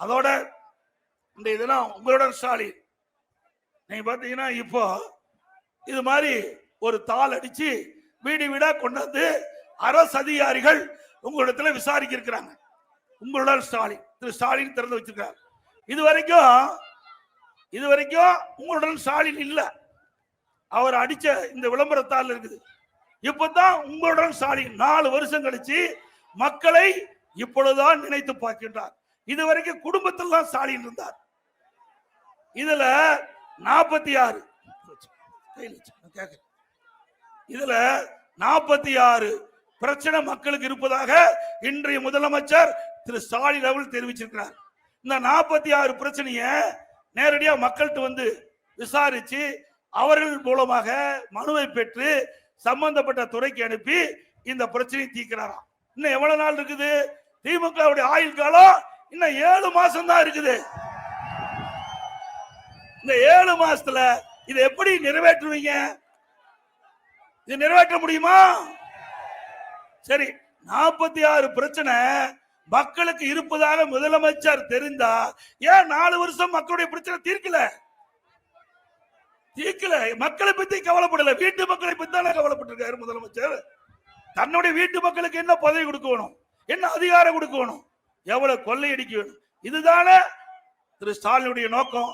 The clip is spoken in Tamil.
அதோட இந்த இதெல்லாம் உங்களுடன் ஸ்டாலின் நீங்க பாத்தீங்கன்னா இப்போ இது மாதிரி ஒரு தாள் அடிச்சு வீடு வீடா கொண்டாந்து அரசு அதிகாரிகள் உங்களிடத்துல விசாரிக்க இருக்கிறாங்க. உங்களுடன் ஸ்டாலின் திரு ஸ்டாலின் திறந்து வச்சிருக்காரு. இது வரைக்கும் உங்களுடன் ஸ்டாலின் இல்ல, அவர் அடிச்ச இந்த விளம்பரத்தால் இருக்குது. இப்பதான் உங்களுடன் ஸ்டாலின் 4 வருஷம் கழிச்சு மக்களை இப்பொழுதுதான் நினைத்து பார்க்கின்றார். இதுவரைக்கும் குடும்பத்தில் தான் ஸ்டாலின் இருந்தார். இதுல 46 பிரச்சனை மக்களுக்கு இருப்பதாக இன்றைய முதலமைச்சர் திரு ஸ்டாலின் அவர்கள் தெரிவிச்சிருக்கிறார். இந்த 46 பிரச்சனைய நேரடியா மக்கள்கிட்ட வந்து விசாரிச்சு அவர்கள் மூலமாக மனுவை பெற்று சம்பந்தப்பட்ட துறைக்கு அனுப்பி இந்த பிரச்சனையை தீர்க்கிறாராம். இன்னும் எவ்வளவு நாள் இருக்குது? திமுக ஆயுள் காலம் இன்னும் 7 மாசம் தான் இருக்குது. இந்த 7 மாசத்துல இதை எப்படி நிறைவேற்றுவீங்க? இது நிறைவேற்ற முடியுமா? சரி, 46 பிரச்சனை மக்களுக்கு இருப்பதாக முதலமைச்சர் தெரிந்தா ஏன் 4 வருஷம் மக்களுடைய பிரச்சனை தீர்க்கல? மக்களை பத்தி கவலைப்படல, வீட்டு மக்களை பத்தி தானே கவலைப்பட்டிருக்காரு முதலமைச்சர். தன்னுடைய வீட்டு மக்களுக்கு என்ன பதவி கொடுக்கணும், என்ன அதிகாரம் கொடுக்கணும், எவ்வளவு கொள்ளையடிக்க வேணும், இதுதானே திரு ஸ்டாலினுடைய நோக்கம்.